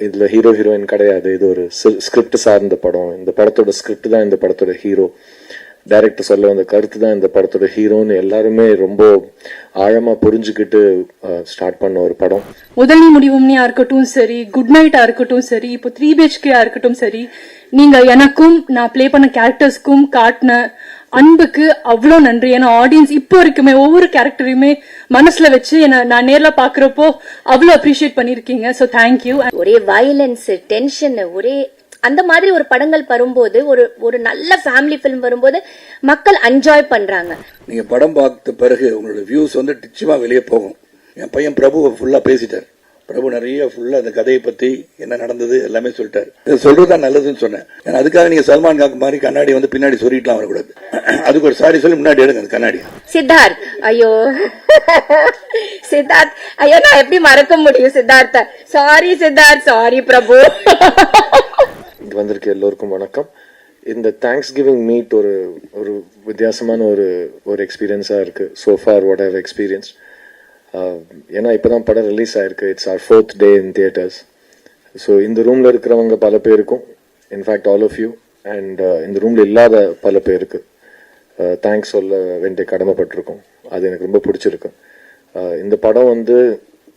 இதுல hero heroine கிடையாது, இது ஒரு ஸ்கிரிப்ட் சார்ந்த படம். இந்த படத்தோட ஸ்கிரிப்ட் தான் இந்த படத்தோட ஹீரோ, டைரக்டர் சொல்ல வந்த கருத்து தான் இந்த படத்தோட ஹீரோன்னு எல்லாருமே ரொம்ப ஆழமா புரிஞ்சுக்கிட்டு ஸ்டார்ட் பண்ண ஒரு படம். முதல் முடிவும்னியா இருக்கட்டும் சரி, குட் நைட்டா இருக்கட்டும் சரி, இப்போ 3 BHK இருக்கட்டும் சரி, நீங்க எனக்கும் நான் பிளே பண்ண கேரக்டர்ஸ்க்கும் காட்டின அன்புக்கு அவ்வளோ நன்றி. ஏன்னா ஆடியன்ஸ் இப்போ இருக்குமே ஒவ்வொரு கேரக்டரையுமே மனசுல வச்சு நான் நேர்ல பாக்குறப்போ அவ்வளோ அப்ரிஷியேட் பண்ணிருக்கீங்க. So thank you. ஒரே வயலன்ஸ், டென்ஷன், ஒரே அந்த மாதிரி ஒரு படங்கள் வரும்போது, ஒரு நல்ல ஃபேமிலி பிலிம் வரும்போது மக்கள் என்ஜாய் பண்றாங்க. நீங்க படம் பார்த்த பிறகு உங்களோட வியூஸ் வந்து நிச்சயமா வெளியே போகும். என் பையன் பிரபு ஃபுல்லா பேசிட்டார். பிரபு நிறைய ஃபுல்லா அந்த கதையை பத்தி என்ன நடந்தது எல்லாமே சொல்லிட்டாரு. சொல்றதுதான் நல்லதுன்னு சொன்னேன். ஏன்னா அதுக்காக நீங்க சல்மான் கான் மாதிரி கண்ணாடி வந்து பின்னாடி சொல்லிட்டுலாம் வரக்கூடாது. அதுக்கு ஒரு சாரி சொல்லி முன்னாடி எடுங்க அந்த கண்ணாடி. சித்தார்த், ஐயோ சித்தார்த், ஐயோ நான் எப்படி மறக்க முடியும் சித்தார்த்த. சாரி சித்தார்த், சாரி பிரபு. வந்திருக்க எல்லோருக்கும் வணக்கம். இந்த தேங்க்ஸ் கிவிங் மீட் ஒரு வித்தியாசமான ஒரு எக்ஸ்பீரியன்ஸா இருக்கு. So far what I have experience. ஏன்னா இப்பதான் படம் ரிலீஸ் ஆயிருக்கு. It's our 4th day in theatres. So இந்த ரூம்ல இருக்கிறவங்க பல பேருக்கும், in fact all of you, and இந்த ரூம்ல இல்லாத பல பேருக்கு தேங்க்ஸ் சொல்ல வேண்டிய கடமைப்பட்டிருக்கோம். அது எனக்கு ரொம்ப பிடிச்சிருக்கு. இந்த படம் வந்து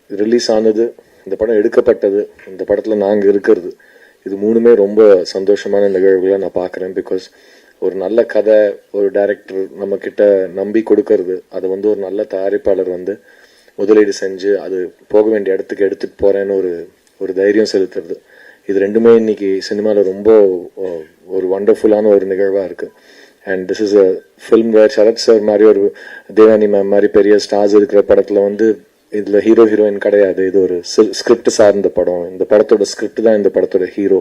ரிலீஸ் ஆனது, இந்த படம் எடுக்கப்பட்டது, இந்த படத்துல நாங்க இருக்கிறது, இது மூணுமே ரொம்ப சந்தோஷமான நிகழ்வுகளை நான் பார்க்குறேன். பிகாஸ் ஒரு நல்ல கதை ஒரு டைரக்டர் நம்ம கிட்ட நம்பி கொடுக்கறது, அதை வந்து ஒரு நல்ல தயாரிப்பாளர் வந்து முதலீடு செஞ்சு அது போக வேண்டிய இடத்துக்கு எடுத்துட்டு போறேன்னு ஒரு தைரியம் செலுத்துறது, இது ரெண்டுமே இன்னைக்கு சினிமாவில் ரொம்ப ஒரு வண்டர்ஃபுல்லான ஒரு நிகழ்வா இருக்கு. And this is a film where Sarath sir மாதிரி ஒரு தேவானி மேம் மாதிரி பெரிய ஸ்டார்ஸ் இருக்கிற படத்துல வந்து இதுல ஹீரோ ஹீரோயின் கிடையாது, இது ஒரு ஸ்கிரிப்ட் சார்ந்த படம். இந்த படத்தோட ஸ்கிரிப்ட் தான் இந்த படத்தோட ஹீரோ,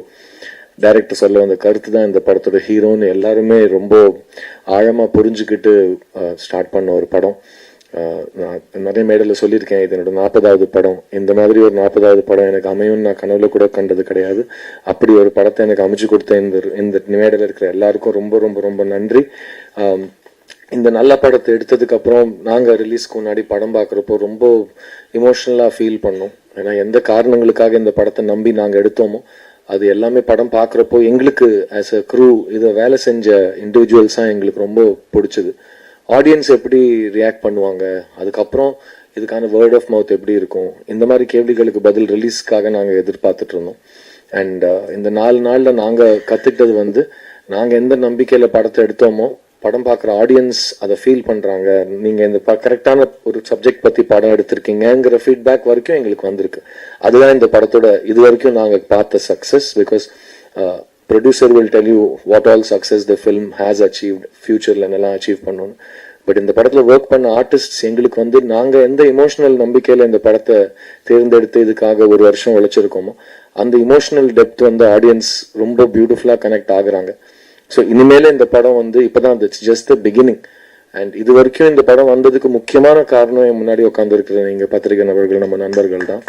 டைரக்டர் சொல்ல வந்த கருத்து தான் இந்த படத்தோட ஹீரோன்னு எல்லாருமே ரொம்ப ஆழமா புரிஞ்சுக்கிட்டு ஸ்டார்ட் பண்ண ஒரு படம். நான் நிறைய மேடையில் சொல்லியிருக்கேன், இது என்னோட 40வது படம். இந்த மாதிரி ஒரு 40வது படம் எனக்கு அமையும் நான் கனவுல கூட கண்டது கிடையாது. அப்படி ஒரு படத்தை எனக்கு அமைச்சு கொடுத்த இந்த மேடையில் இருக்கிற எல்லாருக்கும் ரொம்ப ரொம்ப ரொம்ப நன்றி. இந்த நல்ல படத்தை எடுத்ததுக்கு அப்புறம் நாங்க ரிலீஸ்க்கு முன்னாடி படம் பார்க்குறப்போ ரொம்ப இமோஷனலா ஃபீல் பண்ணோம். ஏன்னா எந்த காரணங்களுக்காக இந்த படத்தை நம்பி நாங்க எடுத்தோமோ அது எல்லாமே படம் பார்க்குறப்போ எங்களுக்கு ஆஸ் அ க்ரூ இதை வேலை செஞ்ச இண்டிவிஜுவல்ஸா எங்களுக்கு ரொம்ப பிடிச்சது. ஆடியன்ஸ் எப்படி ரியாக்ட் பண்ணுவாங்க, அதுக்கப்புறம் இதுக்கான வேர்ட் ஆஃப் மவுத் எப்படி இருக்கும், இந்த மாதிரி கேள்விகளுக்கு பதில் ரிலீஸ்க்காக நாங்கள் எதிர்பார்த்துட்டு இருந்தோம். அண்ட் இந்த 4 நாள்ல நாங்கள் கற்றுக்கிட்டது வந்து, நாங்கள் எந்த நம்பிக்கையில் படத்தை எடுத்தோமோ படம் பார்க்குற ஆடியன்ஸ் அதை ஃபீல் பண்ணுறாங்க, நீங்கள் இந்த கரெக்டான ஒரு சப்ஜெக்ட் பற்றி படம் எடுத்திருக்கீங்கிற ஃபீட்பேக் வரைக்கும் எங்களுக்கு வந்திருக்கு. அதுதான் இந்த படத்தோட இது வரைக்கும் நாங்கள் பார்த்த success. Because producer will tell you what all success the film has achieved, futureல என்னெல்லாம் அச்சீவ் பண்ணணும். பட் இந்த படத்துல ஒர்க் பண்ண ஆர்டிஸ்ட் எங்களுக்கு வந்து நாங்க எந்த இமோஷனல் நம்பிக்கையில இந்த படத்தை தேர்ந்தெடுத்து இதுக்காக ஒரு வருஷம் உழைச்சிருக்கோமோ அந்த இமோஷனல் டெப்த் வந்து ஆடியன்ஸ் ரொம்ப பியூட்டிஃபுல்லா கனெக்ட் ஆகுறாங்க. ஸோ இனிமேல இந்த படம் வந்து இப்பதான் it's just the beginning. And இது வரைக்கும் இந்த படம் வந்ததுக்கு முக்கியமான காரணம் என் முன்னாடி உட்காந்து இருக்கிற நீங்க பத்திரிகை நபர்கள், நம்ம நண்பர்கள் தான்.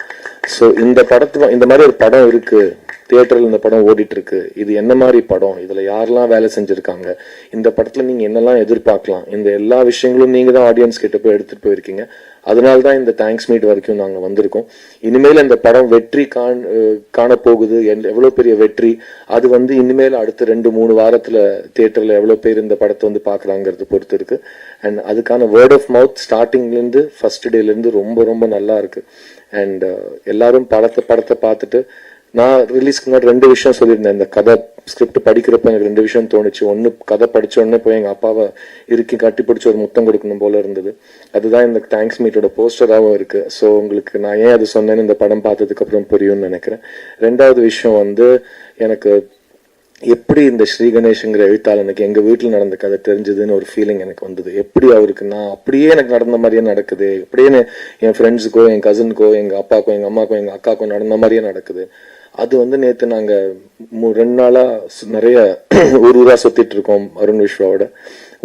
ஸோ இந்த படத்துல இந்த மாதிரி ஒரு படம் இருக்கு, தியேட்டர்ல இந்த படம் ஓடிட்டு இருக்கு, இது என்ன மாதிரி படம், இதுல யாரெல்லாம் வேலை செஞ்சிருக்காங்க, இந்த படத்துல நீங்க என்னெல்லாம் எதிர்பார்க்கலாம், இந்த எல்லா விஷயங்களும் நீங்க தான் ஆடியன்ஸ் கிட்ட போய் எடுத்துட்டு போயிருக்கீங்க. அதனால்தான் இந்த தேங்க்ஸ் மீட் வரைக்கும் நாங்க வந்திருக்கோம். இனிமேல் இந்த படம் வெற்றி காண போகுது, எவ்வளவு பெரிய வெற்றி, அது வந்து இனிமேல் அடுத்த 2-3 வாரத்துல தியேட்டர்ல எவ்வளவு பேர் இந்த படத்தை வந்து பாக்குறாங்கிறது பொறுத்து இருக்கு. அண்ட் அதுக்கான வேர்ட் ஆஃப் மவுத் ஸ்டார்டிங்ல இருந்து ஃபர்ஸ்ட் டேல இருந்து ரொம்ப ரொம்ப நல்லா இருக்கு. அண்ட் எல்லாரும் படத்தை பார்த்துட்டு, நான் ரிலீஸ்க்கு முன்னாடி 2 விஷயம் சொல்லியிருந்தேன். இந்த கதை ஸ்கிரிப்ட் படிக்கிறப்ப எனக்கு 2 விஷயம் தோணுச்சு. ஒன்னு, கதை படிச்ச உடனே போய் எங்க அப்பாவை இறுக்கி கட்டி பிடிச்சி ஒரு முத்தம் கொடுக்கணும் போல இருந்தது. அதுதான் இந்த தேங்க்ஸ் மீட்டோட போஸ்டராகவும் இருக்கு. ஸோ உங்களுக்கு நான் ஏன் அது சொன்னேன்னு இந்த படம் பார்த்ததுக்கு அப்புறம் புரியும்னு நினைக்கிறேன். 2வது விஷயம் வந்து, எனக்கு எப்படி இந்த ஸ்ரீ கணேஷ்ங்கிற எழுத்தாளனுக்கு எங்க வீட்டில் நடந்த கதை தெரிஞ்சதுன்னு ஒரு ஃபீலிங் எனக்கு வந்தது. எப்படி அவருக்கு நான் அப்படியே எனக்கு நடந்த மாதிரியே நடக்குது, எப்படியே என் ஃப்ரெண்ட்ஸுக்கோ என் கசினுக்கோ எங்க அப்பாக்கோ எங்க அம்மாக்கோ எங்க அக்காக்கோ நடந்த மாதிரியே நடக்குது. அது வந்து நேற்று நாங்க 2 நாளா நிறைய ஊரா சுத்திட்டு இருக்கோம் அருண் விஸ்வாவோட.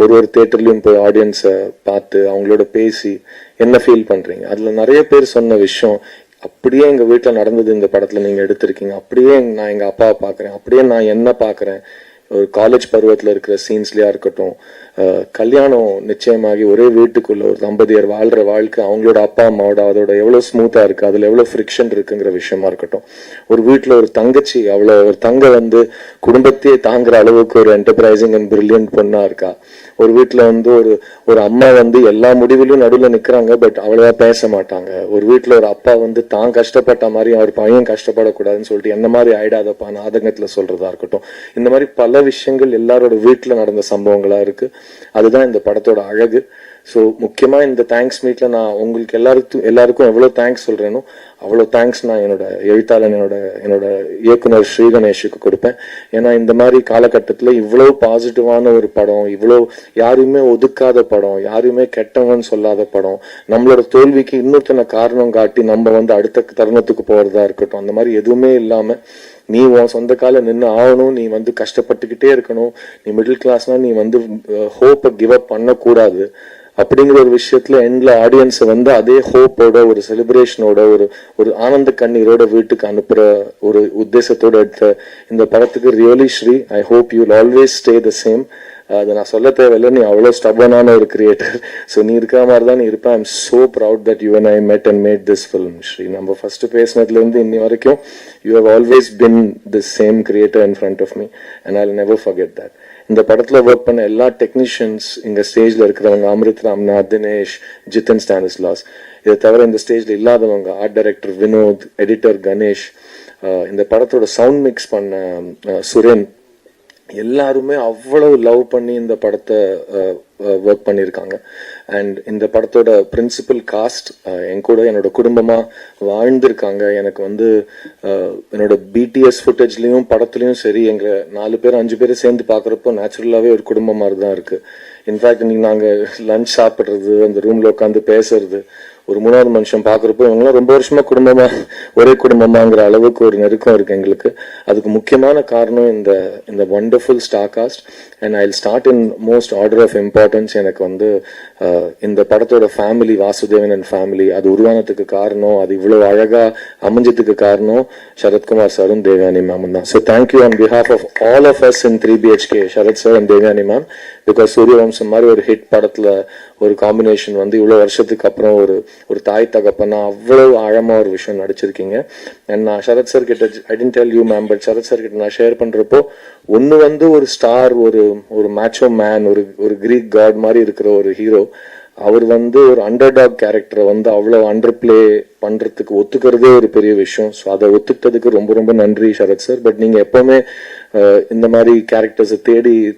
ஒரு தியேட்டர்லயும் போய் ஆடியன்ஸை பார்த்து அவங்களோட பேசி என்ன ஃபீல் பண்றீங்க, அதுல நிறைய பேர் சொன்ன விஷயம், அப்படியே எங்க வீட்டுல நடந்தது இந்த படத்துல நீங்க எடுத்திருக்கீங்க, அப்படியே நான் எங்க அப்பாவை பாக்குறேன், அப்படியே நான் என்ன பாக்குறேன், ஒரு காலேஜ் பருவத்தில் இருக்கிற சீன்ஸ்லயா இருக்கட்டும், கல்யாணம் நிச்சயமாகி ஒரே வீட்டுக்குள்ள ஒரு தம்பதியர் வாழ்ற வாழ்க்கை, அவங்களோட அப்பா அம்மாவோட அதோட எவ்வளவு ஸ்மூத்தா இருக்கு, அதுல எவ்வளவு ஃப்ரிக்ஷன் இருக்குங்கிற விஷயமா இருக்கட்டும், ஒரு வீட்டுல ஒரு தங்கச்சி அவ்வளவு ஒரு தங்க வந்து குடும்பத்தையே தாங்குற அளவுக்கு ஒரு என்டர்பிரைசிங் அண்ட் பிரில்லியன்ட் பொண்ணா இருக்கா, ஒரு வீட்டுல வந்து ஒரு அம்மா வந்து எல்லா முடிவிலும் நடுவில் நிக்கிறாங்க பட் அவ்வளவா பேச மாட்டாங்க, ஒரு வீட்டுல ஒரு அப்பா வந்து தான் கஷ்டப்பட்ட மாதிரி அவர் பையன் கஷ்டப்படக்கூடாதுன்னு சொல்லிட்டு என்ன மாதிரி ஆயிடாதப்பான்னு ஆதங்கத்துல சொல்றதா இருக்கட்டும், இந்த மாதிரி பல விஷயங்கள் எல்லாரோட வீட்டுல நடந்த சம்பவங்களா இருக்கு. அதுதான் இந்த படத்தோட அழகு. ஸோ முக்கியமா இந்த தேங்க்ஸ் மீட்ல நான் உங்களுக்கு எல்லாருக்கும் எவ்வளவு தேங்க்ஸ் சொல்றேனோ அவ்வளவு தேங்க்ஸ் நான் என்னோட எழுத்தாளன் என்னோட இயக்குனர் ஸ்ரீ கணேஷுக்கு கொடுப்பேன். ஏன்னா இந்த மாதிரி காலகட்டத்துல இவ்வளவு பாசிட்டிவான ஒரு படம், இவ்வளவு யாருமே ஒதுக்காத படம், யாருமே கெட்டவன்னு சொல்லாத படம், நம்மளோட தோல்விக்கு இன்னொருத்தனை காரணம் காட்டி நம்ம வந்து அடுத்த தருணத்துக்கு போறதா இருக்கட்டும், அந்த மாதிரி எதுவுமே இல்லாம நீ உன் சொந்த கால நின்று ஆகணும், நீ வந்து கஷ்டப்பட்டுக்கிட்டே இருக்கணும், நீ மிடில் கிளாஸ்னா நீ வந்து ஹோப்பை கிவ் அப் பண்ணக்கூடாது அப்படிங்கிற ஒரு விஷயத்துல எண்ட்ல ஆடியன்ஸை வந்து அதே ஹோப்போட ஒரு செலிப்ரேஷனோட ஒரு ஆனந்த கண்ணீரோட வீட்டுக்கு அனுப்புற ஒரு உத்தேசத்தோட எடுத்த இந்த படத்துக்கு really Sri, I hope you always stay the same. அதை நான் சொல்ல தேவையில்லை, நீ அவ்வளோ ஸ்டபனான ஒரு கிரியேட்டர். ஸோ நீ இருக்கிற மாதிரி தான் நீ இருப்பேன். I am so proud that you and I met and made this film Sri. நம்ம ஃபர்ஸ்ட் பேசினதுலேருந்து இன்னி வரைக்கும் you have always been this same creator in front of me and I will never forget that. இந்த படத்துல ஒர்க் பண்ண எல்லா technicians இங்க ஸ்டேஜ்ல இருக்கிறவங்க, அமிர்த் ராம்நாத், தினேஷ், ஜித்தன் ஸ்டானிஸ்லாஸ், இதை தவிர இந்த ஸ்டேஜ்ல இல்லாதவங்க art director Vinod, editor Ganesh, இந்த படத்தோட சவுண்ட் மிக்ஸ் பண்ண சுரேன், எல்லாருமே அவ்வளவு லவ் பண்ணி இந்த படத்தை ஒர்க் பண்ணியிருக்காங்க. அண்ட் இந்த படத்தோட பிரின்சிபல் காஸ்ட் என் கூட என்னோட குடும்பமா வாழ்ந்திருக்காங்க. எனக்கு வந்து என்னோட பிடிஎஸ் ஃபுட்டேஜ்லயும் படத்துலயும் சரி, எங்களை 4 பேர் 5 பேர் சேர்ந்து பாக்குறப்போ நேச்சுரலாவே ஒரு குடும்பம் மாதிரி தான் இருக்கு. இன்ஃபேக்ட் இன்னைக்கு நாங்க லஞ்ச் சாப்பிடுறது, அந்த ரூம்ல உட்காந்து பேசுறது, ஒரு 3வது மனுஷன் பாக்குறப்போ இவங்களாம் ரொம்ப வருஷமா குடும்பமா ஒரே குடும்பமாங்கிற அளவுக்கு ஒரு நெருக்கம் இருக்கு எங்களுக்கு. அதுக்கு முக்கியமான காரணம் இந்த wonderful star cast. And I will start in most order of importance. எனக்கு வந்து இந்த படத்தோட ஃபேமிலி, வாசுதேவன் அண்ட் ஃபேமிலி, அது உருவானதுக்கு காரணம், அது இவ்வளவு அழகா அமைஞ்சதுக்கு காரணம் சரத்குமார் சாரும் தேவயானி மேமும் தான். So thank you on behalf of all of us in 3BHK, Sarath sir and Devayani ma'am. Because Suryavamsam மாதிரி ஒரு ஹிட் படத்துல ஒரு காம்பினேஷன் வந்து இவ்வளவு வருஷத்துக்கு அப்புறம் ஒரு தாய் தகப்பனா அவ்வளவு ஆழமா ஒரு விஷயம் நடிச்சிருக்கீங்க. அண்ட் நான் சரத் சார் கிட்ட, I didn't tell you ma'am, but Sarath sir கிட்ட நான் ஷேர் பண்றப்போ ஒன்னு வந்து ஒரு ஸ்டார், ஒரு மேட்சோ மேன், ஒரு கிரீக் காட் மாதிரி இருக்கிற ஒரு ஹீரோ, அவர் வந்து ஒரு அண்டர்டாக் கேரக்டரை வந்து அவ்வளவு அண்டர் பிளே பண்றதுக்கு ஒத்துக்கிறதே ஒரு பெரிய விஷயம். ஸோ அதை ஒத்துக்கிட்டதுக்கு ரொம்ப ரொம்ப நன்றி சரத் சார். பட் நீங்க எப்பவுமே இந்த மாதிரி கேரக்டர்ஸை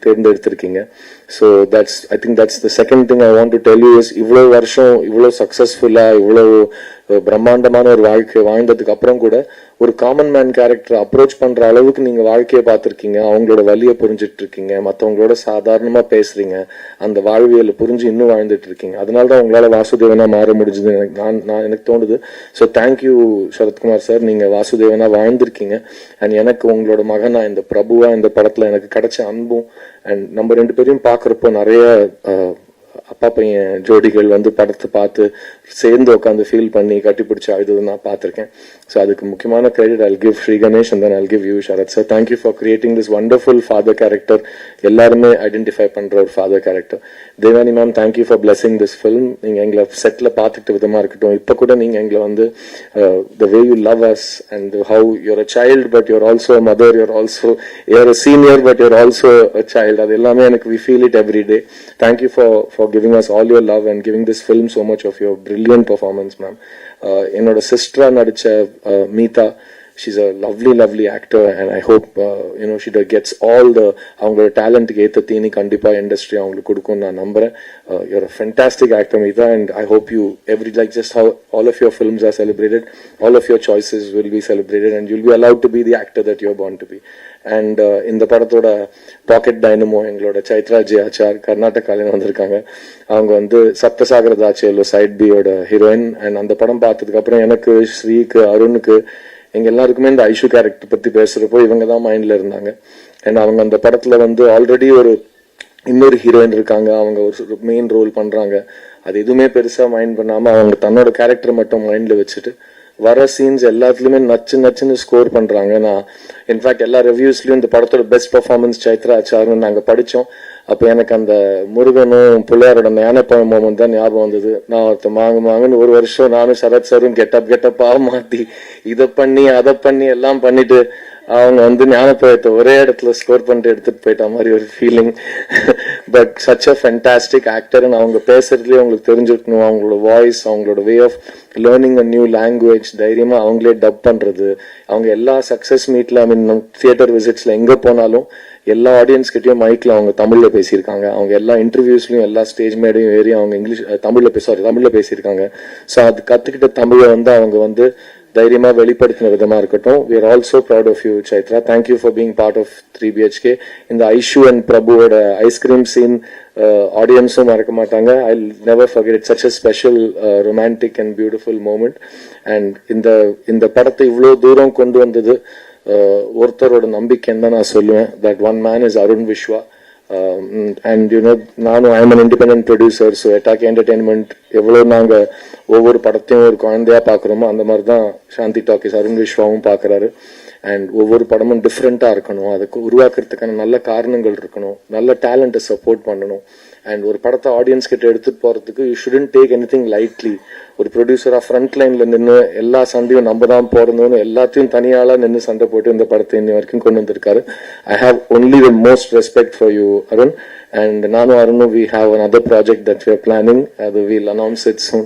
தேர்ந்தெடுத்திருக்கீங்க. So I think that's the second thing I want to tell you is, இவ்வளவு வருஷம் இவ்வளவு சக்சஸ்ஃபுல்லா இவ்வளவு பிரம்மாண்டமான ஒரு வாழ்க்கை வாழ்ந்ததுக்கு அப்புறம் கூட ஒரு காமன் மேன் கேரக்டர் அப்ரோச் பண்ற அளவுக்கு நீங்க வாழ்க்கையை பார்த்திருக்கீங்க, அவங்களோட வலியை புரிஞ்சிட்டு இருக்கீங்க, மற்றவங்களோட சாதாரணமா பேசுறீங்க, அந்த வாழ்வியலை புரிஞ்சு இன்னும் வாழ்ந்துட்டு இருக்கீங்க. அதனாலதான் உங்களால வாசுதேவனா மாற முடிஞ்சது எனக்கு தோணுது. ஸோ தேங்க்யூ சரத்குமார் சார், நீங்க வாசுதேவனா வாழ்ந்திருக்கீங்க. அண்ட் எனக்கு உங்களோட மகனா இந்த பிரபுவா இந்த படத்துல எனக்கு கிடைச்ச அன்பும், அண்ட் நம்ம 2 பேரையும் பாக்குறப்போ நிறைய அப்பா பையன் ஜோடிகள் வந்து படத்தை பார்த்து சேர்ந்து உட்காந்து ஃபீல் பண்ணி கட்டி பிடிச்சி அழுது நான் பார்த்திருக்கேன். ஸோ அதுக்கு முக்கியமான credit I'll give Sri Ganesh and then I'll give you Sarath sir. Thank you for creating this wonderful father character. எல்லாருமே ஐடென்டிஃபை பண்ற ஒரு father character. Devayani ma'am, thank you for blessing this film. நீங்க எங்களை செட்ல பார்த்துட்டு விதமா இருக்கட்டும், இப்ப கூட நீங்க எங்களை வந்து the way you love us and how you're a child but you're also a mother, you're a senior but you're also a child, அது எல்லாமே எனக்கு we feel it every day. Thank you for giving us all your love and giving this film so much of your brilliant performance, ma'am. என்னோட சிஸ்டரா நடிச்ச மீதா, she's a lovely actor and I hope she gets all the அவங்களோட டேலண்ட்டுக்கு ஏத்த தீனி கண்டிப்பா industry அவங்களுக்கு கொடுக்கும் நான் நம்புறேன். You're a fantastic actor, Meeta, and I hope you like just how all of your films are celebrated, all of your choices will be celebrated and you'll be allowed to be the actor that you're born to be. And இந்த படத்தோட packet dynamo எங்களோட Chaitra J ஆச்சார் கர்நாடகால வந்திருக்காங்க. அவங்க வந்து சப்தசாகர தாச்சேலோ side பியோட heroine. And அந்த படம் பார்த்ததுக்கு அப்புறம் எனக்கு, ஸ்ரீக்கு, அருணுக்கு, எங்க எல்லாருக்குமே இந்த ஐஷு கேரக்டர் பத்தி பேசுறப்போ இவங்க தான் மைண்ட்ல இருந்தாங்க. அண்ட் அவங்க அந்த படத்துல வந்து ஆல்ரெடி இன்னொரு ஹீரோயின் இருக்காங்க, அவங்க ஒரு மெயின் ரோல் பண்றாங்க. அது எதுவுமே பெருசா மைண்ட் பண்ணாம அவங்க தன்னோட கேரக்டர் மட்டும் மைண்ட்ல வச்சுட்டு வர சீன்ஸ் எல்லாத்துலயுமே நச்சுன்னு ஸ்கோர் பண்றாங்க. நான் இன்ஃபேக்ட் எல்லா ரிவ்யூஸ்லயும் இந்த படத்தோட பெஸ்ட் பெர்ஃபார்மன்ஸ் சைத்ரா ஆச்சார்னு நாங்க படிச்சோம். அப்ப எனக்கு அந்த முருகனும் பிள்ளையாரோட ஞானப்பழம் மோமெண்ட் தான் ஞாபகம் வந்தது. நான் ஒருத்த மாங்குன்னு ஒரு வருஷம் நானும் சரத் சாரும் கெட்டப்பா மாத்தி இதை பண்ணி அதை பண்ணி எல்லாம் பண்ணிட்டு அவங்க வந்து ஞானப்பழத்தை ஒரே இடத்துல ஸ்கோர் பண்ணிட்டு எடுத்துட்டு போயிட்ட மாதிரி ஒரு feeling. But such a fantastic actor. அவங்க பேசுறதுலயே அவங்களுக்கு தெரிஞ்சுக்கணும், அவங்களோட வாய்ஸ், அவங்களோட way of learning a new language, தைரியமா அவங்களே டப் பண்றது. அவங்க எல்லா சக்சஸ் மீட்ல, ஐ மீன் தியேட்டர் விசிட்ஸ்ல எங்க போனாலும் எல்லா ஆடியன்ஸ் கிட்டயும் மைக்ல அவங்க தமிழ்ல பேசியிருக்காங்க. அவங்க எல்லா இன்டர்வியூஸ்லயும் எல்லா ஸ்டேஜ் மேடையும் ஏறி அவங்க இங்கிலீஷ் தமிழ்ல பேசியிருக்காங்க. ஸோ அது கத்துக்கிட்ட தமிழை வந்து அவங்க வந்து தைரியமா வெளிப்படுத்தின விதமா இருக்கட்டும். we are also proud of you Chaitra. Thank you for being part of 3BHK. இந்த ஐஷு அண்ட் பிரபுவோட ஐஸ்கிரீம் சீன் ஆடியன்ஸும் மறக்க மாட்டாங்க. I'll never forget it. Such a special romantic and beautiful moment. And இந்த படத்தை இவ்வளவு தூரம் கொண்டு வந்தது ஒருத்தரோட நம்பிக்கைன்னு தான் நான் சொல்லுவேன். That one man is Arun Vishwa. And நானும் I am an independent producer. So எட்டாக் என்டர்டெயின்மெண்ட் எவ்வளவு நாங்க ஒவ்வொரு படத்தையும் ஒரு குழந்தையா பாக்குறோமோ அந்த மாதிரி தான் சாந்தி டாக்கிஸ் அருண் விஸ்வாவும் பாக்குறாரு. அண்ட் ஒவ்வொரு படமும் டிஃப்ரெண்டா இருக்கணும், அதுக்கு உருவாக்குறதுக்கான நல்ல காரணங்கள் இருக்கணும், நல்ல டேலண்ட்டை சப்போர்ட் பண்ணணும். அண்ட் ஒரு படத்தை ஆடியன்ஸ் கிட்ட எடுத்துட்டு போறதுக்கு you shouldn't take anything lightly. ஒரு ப்ரொடியூசரா ஃப்ரண்ட் லைன்ல நின்று எல்லா சண்டையும் நம்ம தான் போறதுன்னு எல்லாத்தையும் தனியாளா நின்று சண்டை போட்டு இந்த படத்தை இன்னி வரைக்கும் கொண்டு வந்திருக்காரு. I have only the most respect for you Arun. And நானும் அருணும் we have another project that we are planning. We'll announce it soon.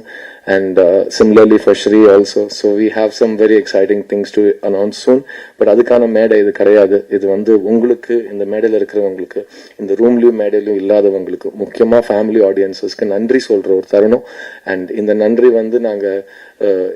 And similarly for Shri also. So we have some very exciting things to announce soon. But அதுக்கான மேடை இது கிடையாது. இது வந்து உங்களுக்கு, இந்த மேடையில் இருக்கிறவங்களுக்கு, இந்த ரூம்லயும் மேடையிலும் இல்லாதவங்களுக்கு, முக்கியமா ஃபேமிலி ஆடியன்சஸ்க்கு நன்றி சொல்ற ஒரு தருணம். அண்ட் இந்த நன்றி வந்து நாங்க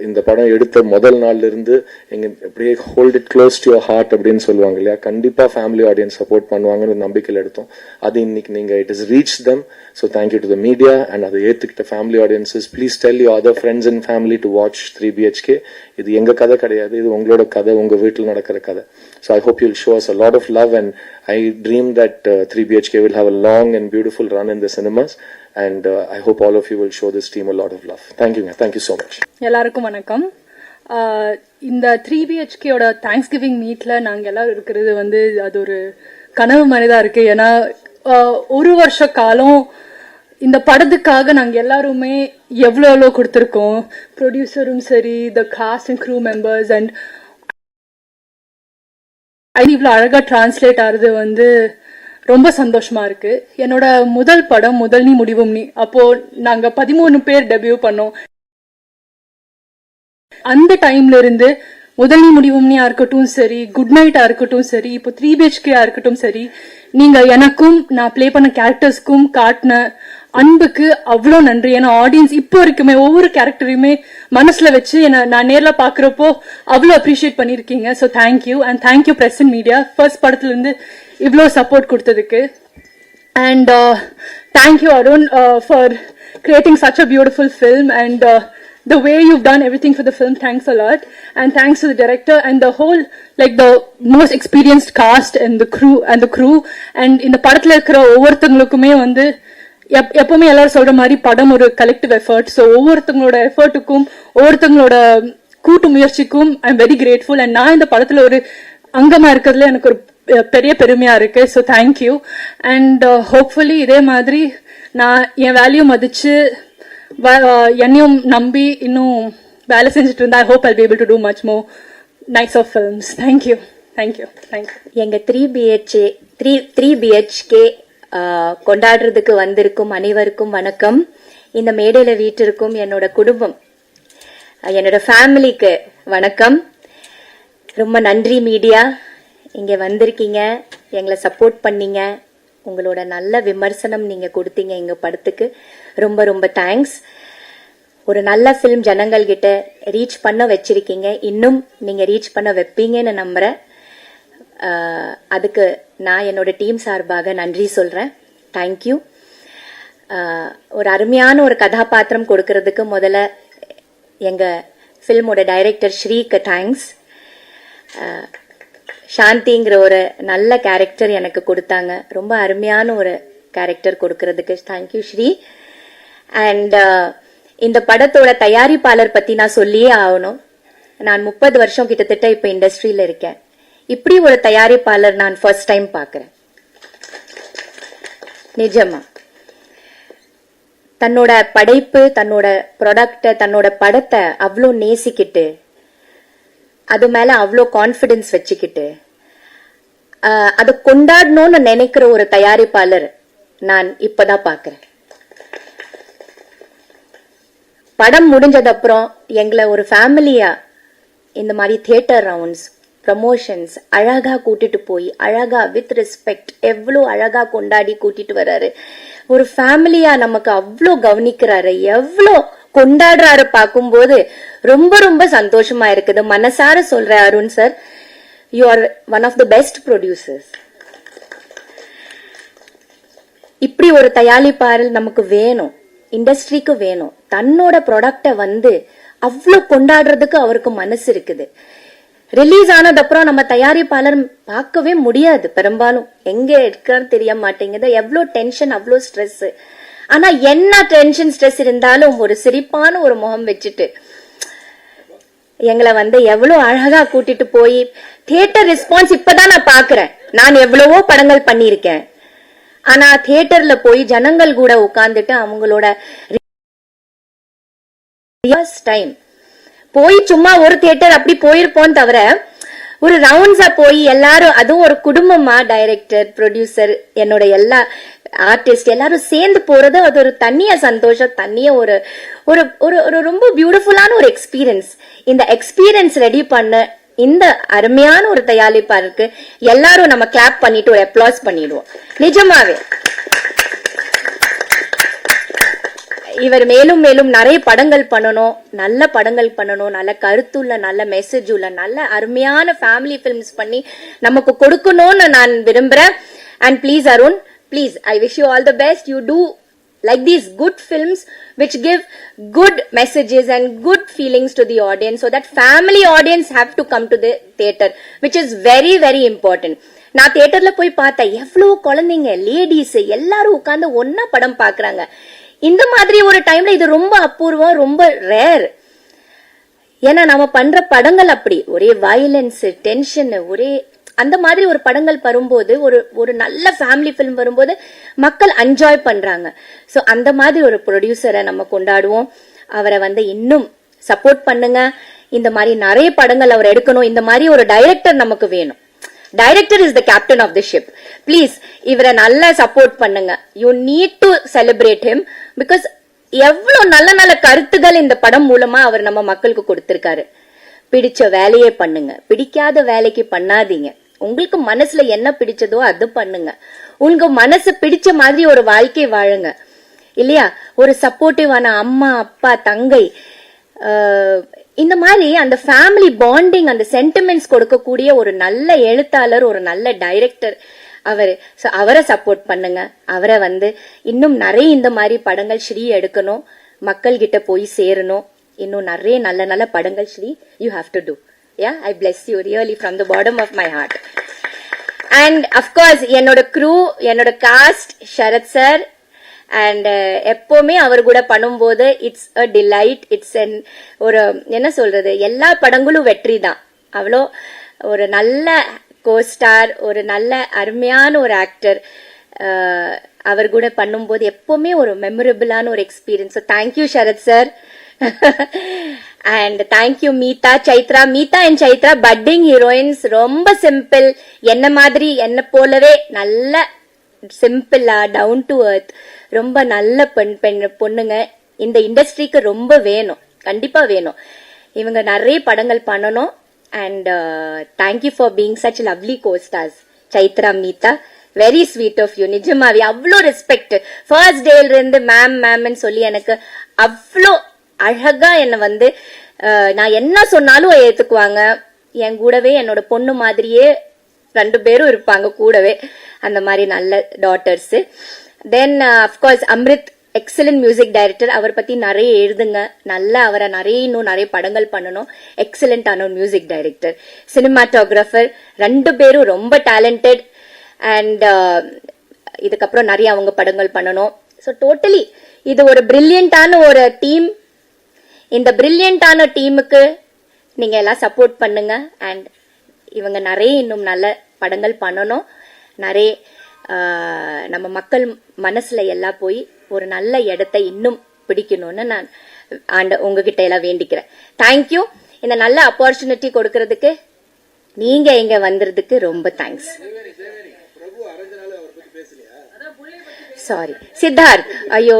இந்த படம் எடுத்த முதல் நாள்ல இருந்து எங்க அப்படியே hold it close to your heart அப்படின்னு சொல்லுவாங்க இல்லையா, கண்டிப்பா ஃபேமிலி ஆடியன்ஸ் சப்போர்ட் பண்ணுவாங்கன்னு ஒரு நம்பிக்கையில் எடுத்தோம். அது இன்னைக்கு நீங்க it is reach them. So thank you to the media and அதை ஏத்துக்கிட்ட family audiences. Please tell you other friends and family to watch 3BHK. இது எங்க கதை கிடையாது, இது உங்களோட கதை, உங்க வீட்டில் நடக்கிற கதை. So I hope you will show us a lot of love and I dream that 3BHK will have a long and beautiful run in the cinemas. And I hope all of you will show this team a lot of love. Thank you so much. எல்லாருக்கும் வணக்கம். இந்த 3BHKயோட thanks giving மீட்ல நாங்க எல்லாரும் இருக்கிறது வந்து அது ஒரு கனவு மாதிரிதான் இருக்கு. ஏன்னா ஒரு வருஷ காலம் இந்த படத்துக்காக நாங்க எல்லாருமே எவ்வளவு கொடுத்திருக்கோம். ப்ரொடியூசரும் சரி, the cast and crew members. And இவ்வளவு அழகா டிரான்ஸ்லேட் ஆகுறது வந்து ரொம்ப சந்தோஷமா இருக்கு. என்னோட முதல் படம் முதல் நீ முடிவும் நீ, அப்போ நாங்க 13 பேர் டெபியூ பண்ணோம். அந்த டைம்ல இருந்து முதல் நீ முடிவும் நீயா இருக்கட்டும் சரி, குட் நைட்டா இருக்கட்டும் சரி, இப்போ 3BHKயா இருக்கட்டும் சரி, நீங்க எனக்கும் நான் பிளே பண்ண கேரக்டர்ஸ்க்கும் காட்டின அன்புக்கு அவ்வளோ நன்றி. ஏன்னா ஆடியன்ஸ் இப்போ வரைக்குமே ஒவ்வொரு கேரக்டரையுமே மனசுல வச்சு என்ன நான் நேர்ல பாக்குறப்போ அவ்வளோ அப்ரிஷியேட் பண்ணிருக்கீங்க. So thank you. And thank you press and media first படத்துல இருந்து இவ்வளோ சப்போர்ட் கொடுத்ததுக்கு. And thank you Arun for creating such a beautiful film and the way you've done everything for the film. Thanks a lot. And thanks to the director and the whole, like the most experienced cast and the crew. And in the படத்துல இருக்கிற ஒவ்வொருத்தங்களுக்குமே வந்து எப்பவுமே எல்லாரும் சொல்ற மாதிரி படம் ஒரு collective effort. So ஒவ்வொருத்தங்களோட எஃபர்ட்டுக்கும் ஒவ்வொருத்தங்களோட கூட்டு முயற்சிக்கும் I am very grateful. And நான் இந்த படத்துல ஒரு அங்கமா இருக்கிறதுல எனக்கு ஒரு பெரிய பெருமையா இருக்கு. So thank you. அண்ட் ஹோப்ஃபுல்லி இதே மாதிரி நான் என் வேல்யூ மதிச்சு என்னையும் நம்பி இன்னும் வேலை செஞ்சுட்டு இருந்தா I hope I'll be able to do much more nice of films. Thank you. எங்க 3BHK கொண்டாடுறதுக்கு வந்திருக்கும் அனைவருக்கும் வணக்கம். இந்த மேடையில வீட்டிற்கும் என்னோட குடும்பம், என்னோட ஃபேமிலிக்கு வணக்கம். ரொம்ப நன்றி மீடியா, இங்க வந்திருக்கீங்க, எங்களை சப்போர்ட் பண்ணீங்க, உங்களோட நல்ல விமர்சனம் நீங்க கொடுத்தீங்க எங்க படத்துக்கு. ரொம்ப ரொம்ப தேங்க்ஸ். ஒரு நல்ல ஃபிலிம் ஜனங்கள் கிட்ட ரீச் பண்ண வச்சிருக்கீங்க, இன்னும் நீங்க ரீச் பண்ண வைப்பீங்கன்னு நம்புறேன். அதுக்கு நான் என்னோட டீம் சார்பாக நன்றி சொல்றேன். தேங்க்யூ. ஒரு அருமையான ஒரு கதாபாத்திரம் கொடுக்கறதுக்கு முதல்ல எங்க ஃபில்மோட டைரக்டர் ஸ்ரீக்கு தேங்க்ஸ். சாந்திங்கிற ஒரு நல்ல கேரக்டர் எனக்கு கொடுத்தாங்க, ரொம்ப அருமையான ஒரு கேரக்டர் கொடுக்கறதுக்கு தேங்க்யூ ஸ்ரீ. அண்ட் இந்த படத்தோட தயாரிப்பாளர் பத்தி நான் சொல்லியே ஆகணும். நான் 30 வருஷம் கிட்டத்தட்ட இப்ப இண்டஸ்ட்ரியில இருக்கேன். இப்படி ஒரு தயாரிப்பாளர் நான் ஃபர்ஸ்ட் டைம் பாக்குறேன். நிஜமா தன்னோட படைப்பு, தன்னோட ப்ராடக்ட, தன்னோட படத்தை அவ்வளோ நேசிக்கிட்டு, அது மேல அவ்வளோ கான்பிடன்ஸ் வச்சுக்கிட்டு, அதை கொண்டாடணும்னு நினைக்கிற ஒரு தயாரிப்பாளர் நான் இப்பதான் பாக்குறேன். படம் முடிஞ்சது அப்புறம் எங்களை ஒரு ஃபேமிலியா இந்த மாதிரி தியேட்டர் ரவுண்ட்ஸ், ப்ரமோஷன்ஸ் அழகா கூட்டிட்டு போய், அழகா வித் ரெஸ்பெக்ட் எவ்வளோ அழகா கொண்டாடி கூட்டிட்டு வர்றாரு. ஒரு ஃபேமிலியா நமக்கு அவ்வளோ கவனிக்கிறாரு, எவ்வளோ கொண்டாடுறாரு பார்க்கும்போது ரொம்ப ரொம்ப சந்தோஷமா இருக்குது. மனசார சொல்ற Arun sir, you are one of the best producers. இப்படி ஒரு தயாரிப்பாளர் நமக்கு வேணும், இண்டஸ்ட்ரிக்கு வேணும். தன்னோட ப்ராடக்ட அவ்வளோ கொண்டாடுறதுக்கு அவருக்கு மனசு இருக்குது. ரிலீஸ் ஆனது அப்புறம் நம்ம தயாரிப்பாளர் பார்க்கவே முடியாது, பெரும்பாலும் எங்க இருக்கான்னு தெரிய மாட்டேங்குது. எவ்வளோ டென்ஷன், அவ்வளோ ஸ்ட்ரெஸ். ஆனா என்ன டென்ஷன் ஸ்ட்ரெஸ் இருந்தாலும் ஒரு சிரிப்பான ஒரு முகம் வச்சுட்டு எங்களை எவ்வளவு அழகா கூட்டிட்டு போய் தியேட்டர் ரெஸ்பான்ஸ் இப்பதான் நான் பாக்குறேன். நான் எவ்வளவோ படங்கள் பண்ணிருக்கேன், ஆனா தியேட்டர்ல போய் ஜனங்கள் கூட உட்கார்ந்துட்டு அவங்களோட டைம் போய் சும்மா ஒரு தியேட்டர் அப்படி போயிருப்போம் தவிர, ஒரு ரவுண்ட்ஸா போய் எல்லாரும், அதுவும் ஒரு குடும்பமா, டைரக்டர், ப்ரொடியூசர், என்னோட எல்லா ஆர்டிஸ்ட் எல்லாரும் சேர்ந்து போறது, அது ஒரு தனியா சந்தோஷம், தனியா ஒரு ஒரு ஒரு ரொம்ப பியூட்டிஃபுல்லான ஒரு எக்ஸ்பீரியன்ஸ். இந்த எக்ஸ்பீரியன்ஸ் ரெடி பண்ண இந்த அருமையான ஒரு தயாரிப்பாருக்கு எல்லாரும் நம்ம கிளாப் பண்ணிட்டு ஒரு அப்ளாஸ் பண்ணிடுவோம். நிஜமாவே இவர் மேலும் மேலும் நிறைய படங்கள் பண்ணணும், நல்ல படங்கள் பண்ணணும், நல்ல கருத்துள்ள, நல்ல மெசேஜ் உள்ள, நல்ல அருமையான ஃபேமிலி பிலிம்ஸ் பண்ணி நமக்கு கொடுக்கணும்னு நான் விரும்புறேன். And please Arun, please, I wish you all the best. You do like these good films which give good messages and good feelings to the audience, so that family audience have to come to the theater, which is very very important. நான் தியேட்டர்ல போய் பார்த்தேன், எவ்வளவு குழந்தைங்க, ladies எல்லாரும் உட்கார்ந்து ஒன்னா படம் பாக்குறாங்க. இந்த மாதிரி ஒரு டைம்ல இது ரொம்ப அபூர்வம், ரொம்ப ரேர். ஏன்னா நம்ம பண்ற படங்கள் அப்படி ஒரே வயலன்ஸ், டென்ஷன், ஒரே அந்த மாதிரி ஒரு படங்கள் வரும்போது, ஒரு நல்ல ஃபேமிலி பிலிம் வரும்போது மக்கள் என்ஜாய் பண்றாங்க. சோ அந்த மாதிரி ஒரு ப்ரொடியூசரை நம்ம கொண்டாடுவோம். அவரை இன்னும் சப்போர்ட் பண்ணுங்க. இந்த மாதிரி நிறைய படங்கள் அவர் எடுக்கணும். இந்த மாதிரி ஒரு டைரக்டர் நமக்கு வேணும். Director is the captain of the ship. Please இவரை நல்லா சப்போர்ட் பண்ணுங்க. You need to celebrate him. Because எவ்வளவு நல்ல நல்ல கருத்துகள் இந்த படம் மூலமா அவர் நம்ம மக்களுக்கு கொடுத்திருக்காரு. பிடிச்ச வேலையே பண்ணுங்க, பிடிக்காத வேலைக்கு பண்ணாதீங்க. உங்களுக்கு மனசுல என்ன பிடிச்சதோ அது பண்ணுங்க. உங்க மனசு பிடிச்ச மாதிரி ஒரு வாழ்க்கை வாழுங்க, இல்லையா? ஒரு சப்போர்ட்டிவான அம்மா, அப்பா, தங்கை, இந்த மாதிரி அந்த ஃபேமிலி பாண்டிங், அந்த சென்டிமெண்ட்ஸ் கொடுக்கக்கூடிய ஒரு நல்ல எழுத்தாளர், ஒரு நல்ல டைரக்டர் அவரை சப்போர்ட் பண்ணுங்க. அவரை இன்னும் நிறைய இந்த மாதிரி படங்கள் ஸ்ரீ எடுக்கணும், மக்கள் கிட்ட போய் சேரணும். இன்னும் நிறைய நல்ல நல்ல படங்கள் Sri you have to do. Yeah, I bless you really from the bottom of my heart. And of course என்னோட crew, என்னோட cast, ஷரத் சார், and எப்பவுமே அவர் கூட பண்ணும்போது இட்ஸ் a delight. இட்ஸ் ஒரு என்ன சொல்றது, எல்லா படங்களும் வெற்றி தான். அவ்வளோ ஒரு நல்ல கோஸ்டார், ஒரு நல்ல அருமையான ஒரு ஆக்டர். அவர் கூட பண்ணும்போது எப்பவுமே ஒரு மெமரபிளான ஒரு experience. So thank you Sharath sir. And thank you Meeta, Chaitra. Meeta and Chaitra budding heroines, ரொம்ப சிம்பிள், என்ன மாதிரி, என்ன போலவே நல்ல சிம்பிளா, டவுன் டு எர்த், ரொம்ப நல்ல பொண்ணுங்க. இந்த இண்டஸ்ட்ரிக்கு ரொம்ப வேணும், கண்டிப்பா வேணும். இவங்க நிறைய படங்கள் பண்ணணும். And thank you for being such lovely co-stars, Chaitra, Meeta. Very sweet of you. நிஜமாவே அவ்வளோ ரெஸ்பெக்ட். ஃபர்ஸ்ட் டேல இருந்து மேம்னு சொல்லி எனக்கு அவ்வளோ அழகா என்ன நான் என்ன சொன்னாலும் ஏத்துக்குவாங்க. என் கூடவே என்னோட பொண்ணு மாதிரியே 2 பேரும் இருப்பாங்க கூடவே. அந்த மாதிரி நல்ல daughters. Then of course Amrit, excellent music director. அவர் பத்தி நிறைய எழுதுங்க, நல்லா அவரை இன்னும் நிறைய படங்கள் பண்ணணும். எக்ஸலண்டான ஒரு மியூசிக் டைரக்டர். சினிமாட்டோகிராஃபர் 2 பேரும் ரொம்ப டேலண்டட். அண்ட் இதுக்கப்புறம் நிறைய அவங்க படங்கள் பண்ணணும். ஸோ டோட்டலி இது ஒரு பிரில்லியண்டான ஒரு டீம். இந்த பிரில்லியண்டான டீமுக்கு நீங்க எல்லாம் சப்போர்ட் பண்ணுங்க. அண்ட் இவங்க நிறைய இன்னும் நல்ல படங்கள் பண்ணணும், நிறைய நம்ம மக்கள் மனசுல எல்லாம் போய் ஒரு நல்ல இடத்தை இன்னும் பிடிக்கணும்னு நான் உங்ககிட்ட எல்லாம் வேண்டிக்கிறேன். தேங்க்யூ. இந்த நல்ல ஆப்பர்ச்சுனிட்டி கொடுக்கறதுக்கு, நீங்க இங்க வந்ததுக்கு ரொம்ப தேங்க்ஸ். சாரி சித்தார்த், ஐயோ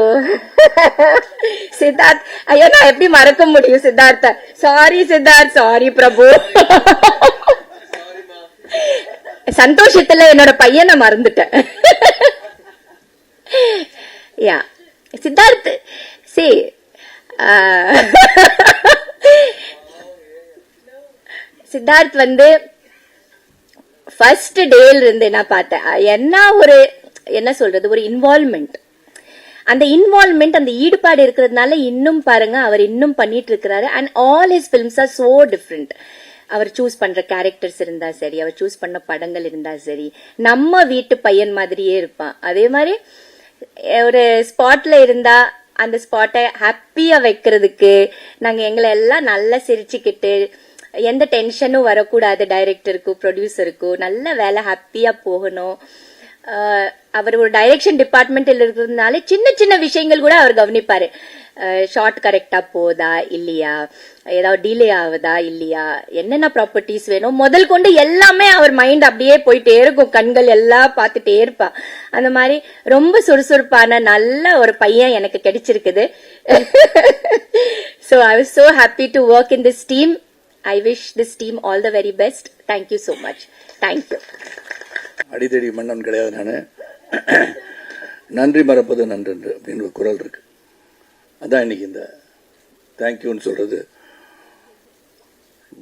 சித்தார்த், ஐயோ நான் எப்படி மறக்க முடியும் சித்தார்த்த. சாரி சித்தார்த், சாரி பிரபு. சந்தோஷத்துல என்னோட பையனை மறந்துட்டேன். யா சித்தார்த், சி சித்தார்த் வந்து ஃபர்ஸ்ட் டேல இருந்து நான் பார்த்தேன். என்ன சொல்றது, ஒரு இன்வால்வ்மெண்ட். அந்த இன்வால்வ்மெண்ட், அந்த ஈடுபாடு இருக்கிறதுனால இன்னும் பாருங்க அவர் இன்னும் பண்ணிட்டு இருக்கிறாரு. And all his films are so different. அவர் சூஸ் பண்ற கேரக்டர்ஸ் இருந்தா சரி, அவர் சூஸ் பண்ண படங்கள் இருந்தா சரி, நம்ம வீட்டு பையன் மாதிரியே இருப்பான். அதே மாதிரி ஒரு ஸ்பாட்ல இருந்தா அந்த ஸ்பாட்டை ஹாப்பியா வைக்கிறதுக்கு நாங்க எங்களை எல்லாம் நல்லா சிரிச்சுக்கிட்டு, எந்த டென்ஷனும் வரக்கூடாது, டைரக்டருக்கும் ப்ரொடியூசருக்கும் நல்ல வேலை ஹாப்பியா போகணும். அவர் ஒரு டைரக்ஷன் டிபார்ட்மெண்ட்ல இருக்கிறதுனால சின்ன சின்ன விஷயங்கள் கூட அவர் கவனிப்பாரு. ஷார்ட் கரெக்டா போதா இல்லையா, ஏதாவது டிலே ஆகுதா இல்லையா, என்னென்ன ப்ராப்பர்ட்டிஸ் வேணும் முதல் கொண்டு எல்லாமே அவர் மைண்ட் அப்படியே போயிட்டே இருக்கும், கண்கள் எல்லாம் பார்த்துட்டே இருப்பா. அந்த மாதிரி ரொம்ப சுறுசுறுப்பான நல்ல ஒரு பையன் எனக்கு கிடைச்சிருக்குது. So I was so happy to work in this team. I wish this team all the very best. Thank you so much. Thank you. அடித்தடி மன்னன் கிடையாது. நான் நன்றி மறப்பது நன்று அப்படின்னு ஒரு குரல் இருக்கு. அதான் இன்னைக்கு இந்த தேங்க்யூன்னு சொல்றது.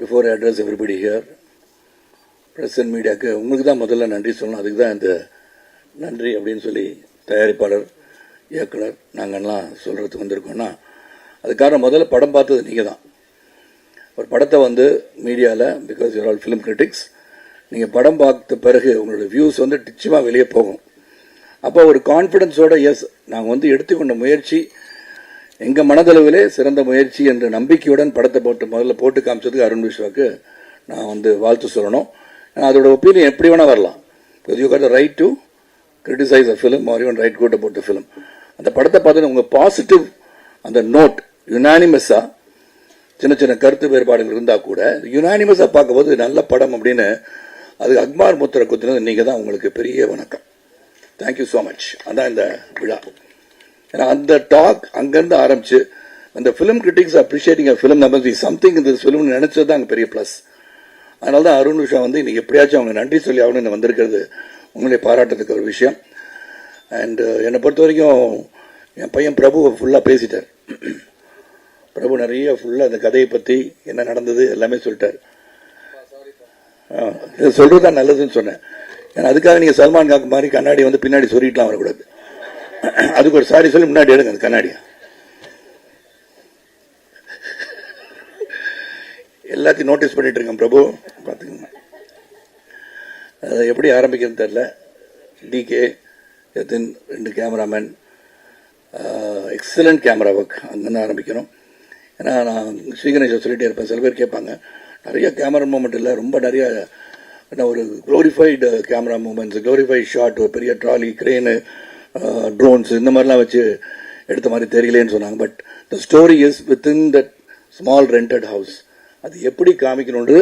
Before I address everybody here, press and மீடியாவுக்கு உங்களுக்கு தான் முதல்ல நன்றி சொல்லணும். அதுக்கு தான் இந்த நன்றி அப்படின்னு சொல்லி தயாரிப்பாளர், இயக்குனர் நாங்கள்லாம் சொல்றதுக்கு வந்திருக்கோம்னா, அதுக்காக முதல்ல படம் பார்த்தது நீங்கள் தான். ஒரு படத்தை வந்து மீடியாவில், because your all film critics, நீங்கள் படம் பார்த்த பிறகு உங்களோட வியூஸ் வந்து நிச்சயமாக வெளியே போகும். அப்போ ஒரு கான்ஃபிடென்ஸோட, எஸ் நாங்கள் வந்து எடுத்துக்கொண்ட முயற்சி எங்கள் மனதளவிலே சிறந்த முயற்சி என்ற நம்பிக்கையுடன் படத்தை முதல்ல போட்டு காமிச்சதுக்கு அருண் விஸ்வாக்கு நான் வந்து வாழ்த்து சொல்லணும். அதோட ஒப்பீனியன் எப்படி வேணால் வரலாம். Because you got the right to criticise a film or even write good about the film. அந்த படத்தை பார்த்து உங்கள் பாசிட்டிவ் அந்த நோட் யுனானிமஸாக சின்ன சின்ன கருத்து வேறுபாடுகள் இருந்தால் கூட யுனானிமஸாக பார்க்கும்போது நல்ல படம் அப்படின்னு அதுக்கு அக்மார் முத்திரை குத்துனது நீங்கள் தான். உங்களுக்கு பெரிய வணக்கம். Thank you so much. அதான் இந்த விழா. ஏன்னா அந்த டாக் அங்கேருந்து ஆரம்பிச்சு அந்த film critics appreciating a film number the something இந்த ஃபிலிம்னு நினைச்சது தான் அங்கே பெரிய ப்ளஸ். அதனால தான் அருண் விஷயம் வந்து இன்னைக்கு எப்படியாச்சும் அவங்க நன்றி சொல்லி ஆகணும்னு வந்திருக்கிறது உங்களுடைய பாராட்டத்துக்கு ஒரு விஷயம். அண்ட் என்னை பொறுத்த வரைக்கும் என் பையன் பிரபு ஃபுல்லாக பேசிட்டார். பிரபு நிறைய ஃபுல்லாக அந்த கதையை பற்றி என்ன நடந்தது எல்லாமே சொல்லிட்டார். சொல்றது தான் நல்லதுன்னு சொன்னேன். ஏன்னா அதுக்காக நீங்கள் சல்மான் காக்கு மாதிரி கண்ணாடி வந்து பின்னாடி சொல்லிட்டுலாம் வரக்கூடாது. அதுக்கு ஒரு சாரி சொல்லி முன்னாடி எடுங்க அந்த கண்ணாடியை. எல்லாத்தையும் நோட்டீஸ் பண்ணிட்டு இருக்கேன் பிரபு, பார்த்துக்கோங்க. எப்படி ஆரம்பிக்கிறது தெரியல. டிகே எத்தின் 2 கேமராமேன், எக்ஸலண்ட் கேமரா ஒர்க், அங்கேருந்து ஆரம்பிக்கணும். ஏன்னா நான் ஸ்ரீகணேஷை சொல்லிட்டே இருப்பேன். சில பேர் கேட்பாங்க, நிறைய கேமரா மூமெண்ட் இல்லை, ரொம்ப நிறைய ஒரு glorified camera moments, glorified shot, ஒரு பெரிய ட்ராலி, கிரேனு, ட்ரோன்ஸ் இந்த மாதிரிலாம் வச்சு எடுத்த மாதிரி தெரியலேன்னு சொன்னாங்க. But the story is within that small rented house. அது எப்படி காமிக்கணுன்றது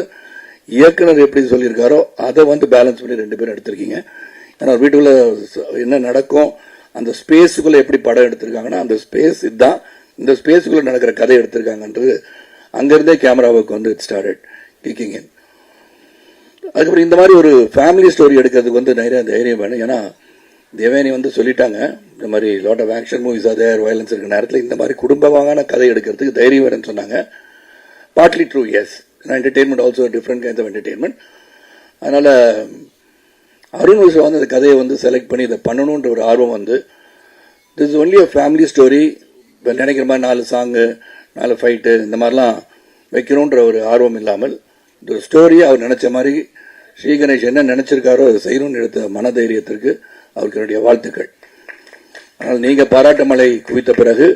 இயக்குனர் எப்படி சொல்லியிருக்காரோ அதை வந்து பேலன்ஸ் பண்ணி 2 பேரும் எடுத்திருக்கீங்க. ஏன்னா வீட்டுக்குள்ள என்ன நடக்கும், அந்த ஸ்பேஸுக்குள்ள எப்படி படம் எடுத்திருக்காங்கன்னா அந்த ஸ்பேஸ் இதுதான், இந்த ஸ்பேஸுக்குள்ள நடக்கிற கதை எடுத்திருக்காங்கன்றது அங்கிருந்தே கேமராவுக்கு வந்து இட் ஸ்டார்டட் கிக்கிங் இன். அதுக்கப்புறம் இந்த மாதிரி ஒரு ஃபேமிலி ஸ்டோரி எடுக்கிறதுக்கு வந்து நிறைய தைரியம் வேணும். ஏன்னா தேவயானி வந்து சொல்லிட்டாங்க, இந்த மாதிரி lot of action movies other violence இருக்கிற நேரத்தில் இந்த மாதிரி குடும்பமான கதை எடுக்கிறதுக்கு தைரியம் வேணும்னு சொன்னாங்க. Partly true, yes. Entertainment also different kinds of entertainment. அதனால அருண் விஷயம் வந்து அந்த கதையை வந்து செலக்ட் பண்ணி இதை பண்ணணுன்ற ஒரு ஆர்வம் வந்து, this is only a family story. இப்போ நினைக்கிற மாதிரி 4 சாங்கு 4 ஃபைட்டு இந்த மாதிரிலாம் வைக்கணுன்ற ஒரு ஆர்வம் இல்லாமல் இந்த ஸ்டோரியை அவர் நினைச்ச மாதிரி ஸ்ரீ கணேஷ் என்ன நினைச்சிருக்காரோ அதை செய்யணும்னு எடுத்த மனதைரியத்திற்கு அவருக்கு என்னுடைய வாழ்த்துக்கள். ஆனால் நீங்கள் பாராட்டு மழை குவித்த பிறகு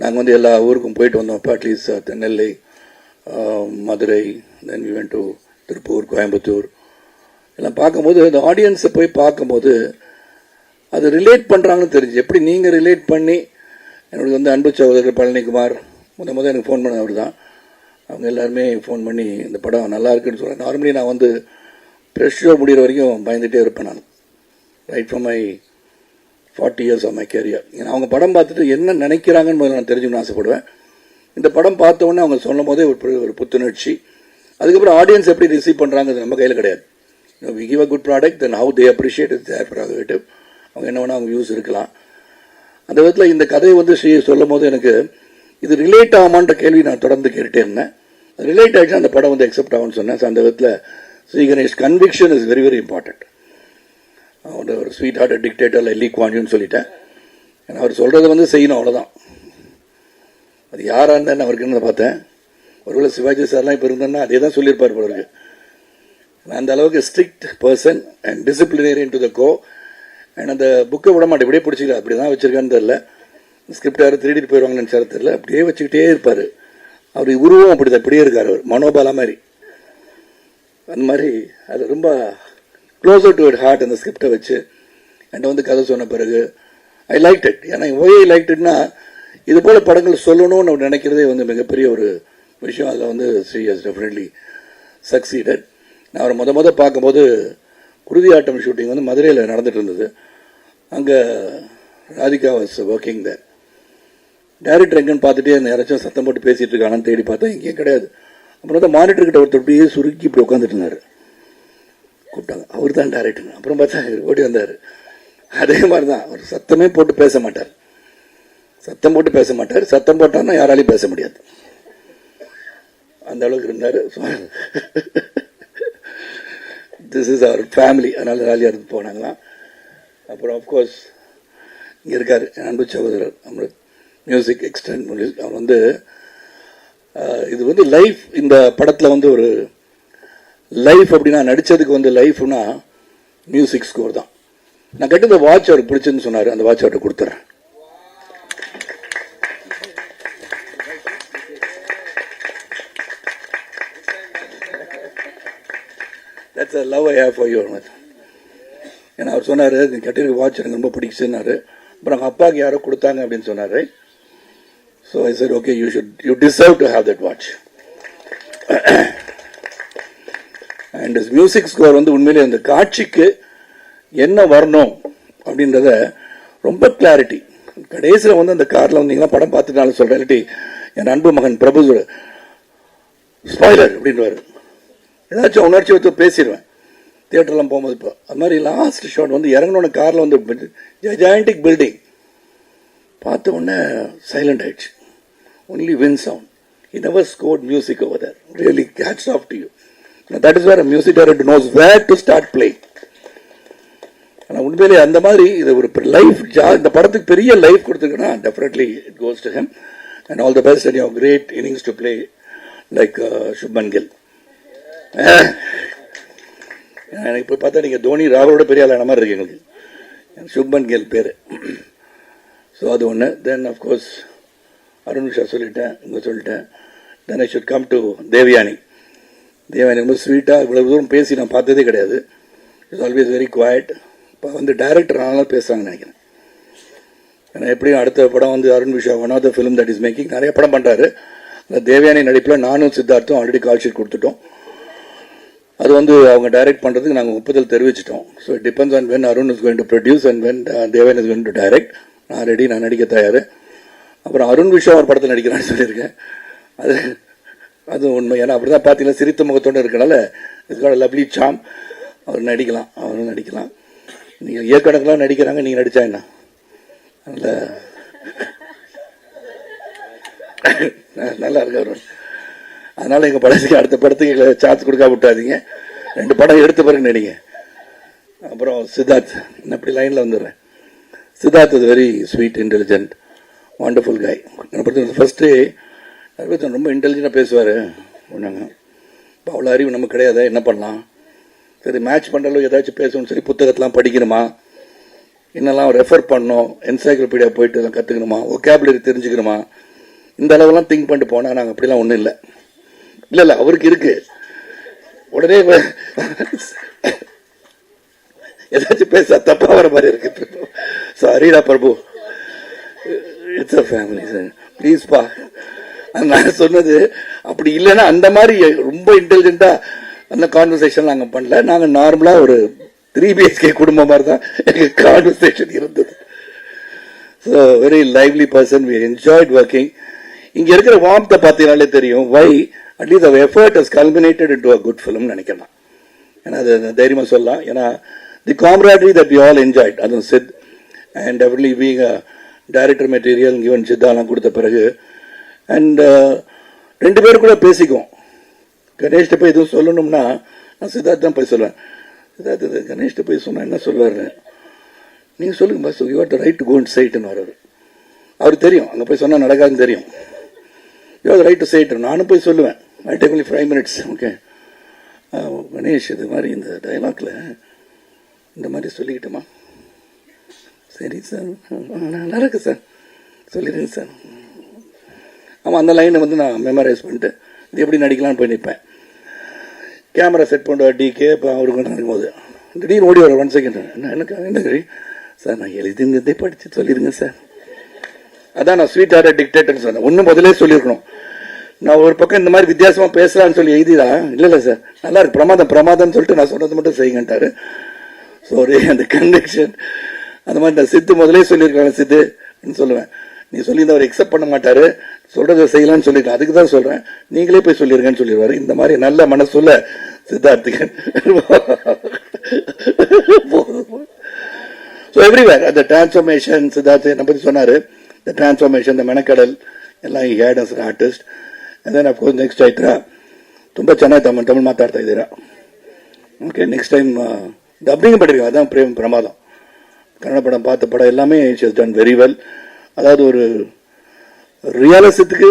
நாங்கள் வந்து எல்லா ஊருக்கும் போயிட்டு வந்தோம். At least Nellai, Madurai, then we went to Tiruppur, Coimbatore எல்லாம் பார்க்கும்போது அந்த ஆடியன்ஸை போய் பார்க்கும்போது அது ரிலேட் பண்ணுறாங்கன்னு தெரிஞ்சு. எப்படி நீங்கள் ரிலேட் பண்ணி என்னோட அன்பு சகோதரர் பழனிக்குமார் முதல் எனக்கு ஃபோன் பண்ண அவர் தான். அவங்க எல்லாருமே ஃபோன் பண்ணி இந்த படம் நல்லா இருக்குன்னு சொல்கிறேன். நார்மலி நான் ப்ரெஷ் ஷோ முடிகிற வரைக்கும் பயந்துகிட்டே இருப்பேன் நான், right from my 40 years of my career. ஏன்னா அவங்க படம் பார்த்துட்டு என்ன நினைக்கிறாங்கன்னு முதல்ல நான் தெரிஞ்சுக்கணும்னு ஆசைப்படுவேன். இந்த படம் பார்த்த உடனே அவங்க சொல்லும் போதே ஒரு புத்துணர்ச்சி. அதுக்கப்புறம் ஆடியன்ஸ் எப்படி ரிசீவ் பண்ணுறாங்க நம்ம கையில் கிடையாது. We give a good product, then how they appreciate it their prerogative. அவங்க என்ன வேணால் அவங்க வியூஸ் இருக்கலாம். அந்த விதத்தில் இந்த கதையை ஸ்ரீ சொல்லும் போது எனக்கு இது ரிலேட் ஆகுமான்ற கேள்வி நான் தொடர்ந்து கேட்டுட்டே இருந்தேன். அது ரிலேட் ஆகிடுச்சு, அந்த படம் எக்ஸெப்ட் ஆகும்னு சொன்னேன். ஸோ அந்த விதத்தில் Shri Ganesh conviction is very very important. ஒரு sweet heart dictator Lee Kuan யூன்னு சொல்லிட்டேன். ஏன்னா அவர் சொல்கிறத செய்யணும், அவ்வளோதான். அது யாராக இருந்தால் அவருக்கு என்ன பார்த்தேன். ஒருவேளை சிவாஜி சார்லாம் இப்போ இருந்தேன்னா அதே தான் சொல்லியிருப்பார் போல இருக்கு. அந்த அளவுக்கு strict person and disciplinarian to the core. அண்ட் அந்த புக்கை விட மாட்டேன், இப்படியே பிடிச்சிக்கல, அப்படி தான் வச்சிருக்கான்னு தெரில. ஸ்கிரிப்ட் யாரும் திருடிட்டு போயிடுவாங்கன்னு நினச்சாரு தெரில, அப்படியே வச்சுக்கிட்டே இருப்பார். அவர் உருவம் அப்படி தான், அப்படியே இருக்கார் அவர், மனோபாலா மாதிரி. அந்த மாதிரி அது ரொம்ப க்ளோசர் டு இட் ஹார்ட் அந்த ஸ்கிரிப்டை வச்சு என்கிட்ட கதை சொன்ன பிறகு ஐ லைக் இட். ஏன்னா ஒய் ஐ லைக் இட்னா இது போல படங்கள் சொல்லணும்னு அவர் நினைக்கிறதே மிகப்பெரிய ஒரு விஷயம். அதில் ஸ்ரீ ஹஸ் டெஃபினெட்லி சக்சீடட். நான் அவரை பார்க்கும்போது குருதி ஆட்டம் ஷூட்டிங் மதுரையில் நடந்துட்டு இருந்தது. அங்கே Radhika was working there. Director எங்கன்னு பார்த்துட்டே யாராச்சும் சத்தம் போட்டு பேசிட்டு இருக்காங்கன்னு தேடி பார்த்தா எங்கேயும் கிடையாது. அப்புறம் மானிட்டர் கிட்ட ஒருத்தர் அப்படியே சுருக்கி இப்படி உட்காந்துட்டு இருந்தார். கூப்பிட்டாங்க, அவர் தான் டைரக்டர். அப்புறம் பார்த்தா ஓடி வந்தார். அதே மாதிரி தான், அவர் சத்தமே போட்டு பேச மாட்டார். சத்தம் போட்டார்னா யாராலையும் பேச முடியாது, அந்த அளவுக்கு இருந்தார். This is our family. அதனால ஜாலியாக இருந்து போனாங்களாம். அப்புறம் அஃப்கோர்ஸ் இங்கே இருக்கார் என் அன்பு சகோதரர் அமிர்த், மியூசிக் எக்ஸ்டென்ட் மியூசிக். அவர் இது லைஃப். இந்த படத்தில் ஒரு லைஃப் அப்படின்னா நடித்ததுக்கு லைஃப்னா மியூசிக் ஸ்கோர் தான். நான் கேட்டு இந்த வாட்ச் அவருக்கு பிடிச்சதுன்னு சொன்னார். அந்த வாட்ச் அவர்கிட்ட கொடுத்துறேன். That's a love I have for you. ஏன்னா அவர் சொன்னார், நீ கட்டிருக்க வாட்ச் எனக்கு ரொம்ப பிடிச்சுன்னாரு. அப்புறம் அவங்க அப்பாவுக்கு யாரோ கொடுத்தாங்க அப்படின்னு சொன்னார். So I said, okay, you deserve to have that watch. And music score உண்மையிலே அந்த காட்சிக்கு என்ன வரணும் அப்படின்றத ரொம்ப கிளாரிட்டி. கடைசியில் அந்த காரில் வந்தீங்கன்னா படம் பார்த்துட்டாலும் சொல்கிறேன், இல்லாட்டி என் அன்பு மகன் பிரபு ஸ்பாய்லர் அப்படின்வாரு. ஏதாச்சும் உணர்ச்சி வச்சு பேசிடுவேன் தியேட்டர்லாம் போகும்போது. இப்போ அது மாதிரி லாஸ்ட் ஷாட் இறங்கினோட காரில் ஜெயண்டிக் பில்டிங் பார்த்த உடனே சைலண்ட் ஆயிடுச்சு. Only win sound. He never scored music over there. Really, hats off to you. Now, that is where a music director knows where to start playing. ஆனால் உண்மையிலே அந்த மாதிரி இது ஒரு லைஃப், இந்த படத்துக்கு பெரிய லைஃப் கொடுத்துருக்குன்னா definitely it goes to him. And all the best and your great innings to play like Shubman Gill. எனக்கு இப்போ பார்த்தா நீங்கள் தோனி ராகுலோட பெரிய ஆளான மாதிரி இருக்கு எங்களுக்கு. சுப்மன் கில் பேர். ஸோ அது ஒன்று. தென் அஃப்கோர்ஸ் அருண் விஷா சொல்லிட்டேன், இங்கே சொல்லிட்டேன். Then I should come to Devayani. Devayani ரொம்ப ஸ்வீட்டாக இவ்வளோ தூரம் பேசி நான் பார்த்ததே கிடையாது. It's always very quiet. இப்போ டைரக்டர் ஆனாலும் பேசுகிறாங்கன்னு நினைக்கிறேன். ஏன்னா எப்படியும் அடுத்த படம் Arun Visha one of the film that is making நிறைய படம் பண்ணுறாரு. அந்த தேவயானி நடிப்பில் நானும் சித்தார்த்தும் ஆல்ரெடி கால் ஷீட் கொடுத்துட்டோம். அது அவங்க டைரக்ட் பண்ணுறதுக்கு நாங்கள் ஒப்புதல் தெரிவிச்சிட்டோம். So it depends on when Arun is going to produce and when Devan is going to direct. நான் ரெடி, நான் நடிக்க தயார். அப்புறம் அருண் விஷா ஒரு படத்தில் நடிக்கிறான்னு சொல்லியிருக்கேன். அது உண்மை. ஏன்னா அப்படி தான் பார்த்தீங்கன்னா சிரித்த முகத்தோடு இருக்கனால இதுக்கான லவ்லி சாம். அவர் நடிக்கலாம், அவரும் நடிக்கலாம். நீங்கள் இயக்கணக்கெலாம் நடிக்கிறாங்க, நீங்கள் நடித்தா என்ன? நல்லா இருக்கு அவர். அதனால எங்கள் படத்துக்கு அடுத்த படத்துக்கு சான்ஸ் கொடுக்க விட்டாதீங்க. 2 படம் எடுத்த பிறகு நடிங்க. அப்புறம் சித்தார்த், நான் இப்படி லைனில் வந்துடுறேன். Siddharth is very sweet, intelligent, wonderful காய். என்னை பொறுத்த ஃபர்ஸ்ட்டு ரொம்ப இன்டெலிஜென்ட்டாக பேசுவார். ஒன்றாங்க இப்போ அவ்வளோ அறிவு நமக்கு கிடையாது, என்ன பண்ணலாம்? சரி, மேட்ச் பண்ணுற ஏதாச்சும் பேசணும். சரி, புத்தகத்தெலாம் படிக்கணுமா, என்னெல்லாம் ரெஃபர் பண்ணணும், என்சைக்ளோபீடியா போயிட்டு எல்லாம் கற்றுக்கணுமா, ஒகேபுலரி தெரிஞ்சுக்கணுமா, இந்த அளவுலாம் திங்க் பண்ணிட்டு போனால் நாங்கள் அப்படிலாம் ஒன்றும் இல்லை. இல்ல அவருக்கு இருக்கு. உடனே ஏதாச்சும் பேச தப்பா வர மாதிரி இருக்கு. சாரிடா Prabhu, it's a family sir, please பா. நான் சொன்னது அப்படி இல்லைன்னா அந்த மாதிரி ரொம்ப இன்டெலிஜென்ட்டா அந்த கான்வர்சேஷன் நாங்கள் பண்ணல. நாங்கள் நார்மலாக ஒரு 3 BHK குடும்பம் மாதிரி தான் எங்கள் கான்வர்சேஷன் இருந்தது. So very lively person, we enjoyed working. இங்கே இருக்கிற வார்த்தை பார்த்தீங்கனாலே தெரியும் வை அட்லீஸ்ட் அவர் effort has culminated into a good film நினைக்கலாம். ஏன்னா அது தைரியமாக சொல்லலாம். ஏன்னா the camaraderie that we all enjoyed, அதுவும் Sid and definitely being a director material given சித்தாலாம் கொடுத்த பிறகு அண்ட் 2 பேரும் கூட பேசிக்குவோம். கணேஷ்ட போய் எதுவும் சொல்லணும்னா நான் சித்தார்த் தான் போய் சொல்லுவேன். சித்தார்த் கணேஷ்ட போய் சொன்னா என்ன சொல்லுவாரு, நீங்க சொல்லுங்க boss, you have to right to go and say இட்னு வர்றாரு. அவருக்கு தெரியும் அங்கே போய் சொன்னால் நடக்காதுன்னு தெரியும். You have right to say it. நானும் போய் சொல்லுவேன், I take only 5 minutes. Okay Ganesh, இது மாதிரி இந்த டைலாக்ல இந்த மாதிரி சொல்லிக்கிட்டோமா, சரி சார், நல்லா இருக்கு சார், சொல்லிடுங்க சார். ஆமாம், அந்த லைனை வந்து நான் மெமரைஸ் பண்ணிட்டு இது எப்படி நடிக்கலாம்னு போய் நிற்பேன். கேமரா செட் பண்ணுற டிகே இப்போ அவருக்கு நடக்கும்போது திடீர்னு ஓடி வர 1 second, என்ன கறி சார், நான் எழுதினதே படித்து சொல்லிடுங்க சார். அதான் நான் ஸ்வீட் ஆர்ட் டிக்டேட்டர்னு சொன்னேன். ஒன்றும் முதலே சொல்லியிருக்கணும். நான் ஒரு பக்கம் இந்த மாதிரி வித்தியாசமாக பேசலான்னு சொல்லி எழுதிடா, இல்லை சார் நல்லா இருக்கு, பிரமாதம்னு சொல்லிட்டு நான் சொன்னது மட்டும் செய்யுங்கன்ட்டாரு. சாரி, அந்த கனெக்ஷன் அந்த மாதிரி நான் சித்து முதலே சொல்லியிருக்கேன் சித்துன்னு சொல்லுவேன். நீ சொல்லி அவர் எக்ஸப்ட் பண்ண மாட்டாரு, சொல்றதை செய்யலாம்னு சொல்லிருக்கேன், அதுக்கு தான் சொல்றேன், நீங்களே போய் சொல்லிருங்கன்னு சொல்லிடுவாரு. இந்த மாதிரி நல்ல மனசுல சித்தார்த்திகன். ஸோ எவ்ரிவேர் அந்த டிரான்ஸ்ஃபர்மேஷன் சித்தார்த் என்ன பற்றி சொன்னாரு, இந்த டிரான்ஸ்ஃபர்மேஷன், இந்த மெனக்கடல் எல்லாம் he had as an artist. And then of course next ಆಯ್ತಾ ತುಂಬ ಚೆನ್ನಾಗಿ ತಮಿಳು ಮಾತಾಡ್ತಾ ಇದ್ದೀರಾ. ஓகே, நெக்ஸ்ட் டைம் டப்பிங் பண்ணிருக்கோம், அதான் பிரமாதம். கன்னட படம் பார்த்த படம் எல்லாமே she has done very well. அதாவது ஒரு ரியலிசத்துக்கு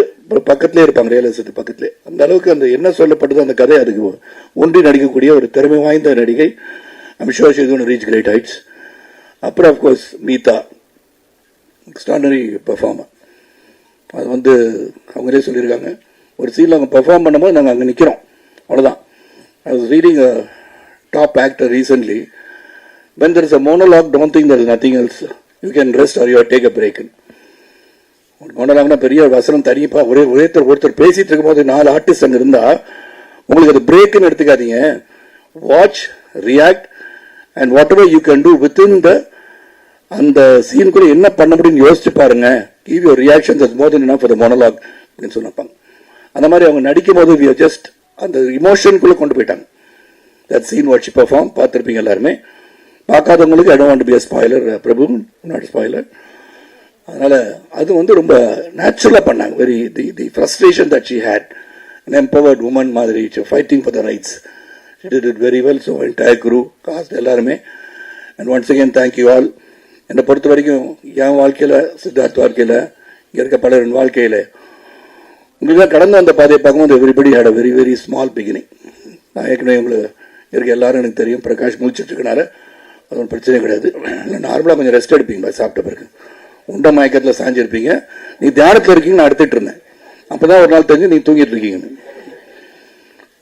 பக்கத்திலே இருப்பாங்க, ரியலிசத்துக்கு பக்கத்திலே அந்த அளவுக்கு அந்த என்ன சொல்லப்பட்டதோ அந்த கதை அதுக்கு ஒன்றி நடிக்கக்கூடிய ஒரு திறமை வாய்ந்த நடிகை. I'm sure she is going to reach great heights. அப்புறம் அஃப்கோர்ஸ் மீதா, எக்ஸ்ட்ராடனரி பெர்ஃபார்மர். அது வந்து அவங்களே சொல்லியிருக்காங்க, ஒரு சீனில் அவங்க பெர்ஃபார்ம் பண்ணும்போது நாங்கள் அங்கே நிற்கிறோம், அவ்வளோதான். I was reading a top actor recently, when there is a monologue, don't think there is nothing else, you can rest or you take a break. மோனலாக்னா பெரிய வசனம் தனிப்பா ஒருத்தர் பேசிட்டு இருக்கும் போது 4 ஆர்டிஸ்ட் அங்கே இருந்தா உங்களுக்கு அது பிரேக்குன்னு எடுத்துக்காதீங்க. Watch, react and what ever you can do within the அந்த சீனுக்குள்ள என்ன பண்ண முடியும்னு யோசிச்சு பாருங்க. Give your reactions is more then enough for the monologue அப்படின்னு சொன்னாங்க. அந்த மாதிரி அவங்க நடிக்கும் போது we are just அந்த இமோஷனுக்குள்ள கொண்டு போயிட்டாங்க. That scene what she perform பார்த்துருப்பீங்க எல்லாருமே. பார்க்காதவங்களுக்கு I don't want to be a spoiler, Prabhu not spoiler. அதனால அது வந்து ரொம்ப நேச்சுரலா பண்ணாங்க. Very the frustration that she had, an empowered woman மாதிரி, fighting for the rights, she did it very well. So entire crew, cast எல்லாருமே, and once again thank you all. என்னை பொறுத்த வரைக்கும் என் வாழ்க்கையில, சித்தார்த் வாழ்க்கையில, இங்க இருக்க பலரின் வாழ்க்கையில உங்களுக்கு கடந்து வந்த பாதையை பார்க்கும்போது everybody had a very very small beginning. நான் ஏற்கனவே உங்களுக்கு இருக்க எல்லாரும் எனக்கு தெரியும், பிரகாஷ் முடிச்சுட்டு இருக்கனால அது ஒன்றும் பிரச்சனை கிடையாது. நார்மலாக கொஞ்சம் ரெஸ்ட் எடுப்பீங்க சாப்பிட்ட பிறகு, உண்ட மயக்கத்தில் சாஞ்சிருப்பீங்க. நீ தியானத்தில் இருக்கீங்க, நான் எடுத்துட்டு இருந்தேன். அப்பதான் ஒரு நாள் தெரிஞ்சு நீ தூங்கிட்டு இருக்கீங்க.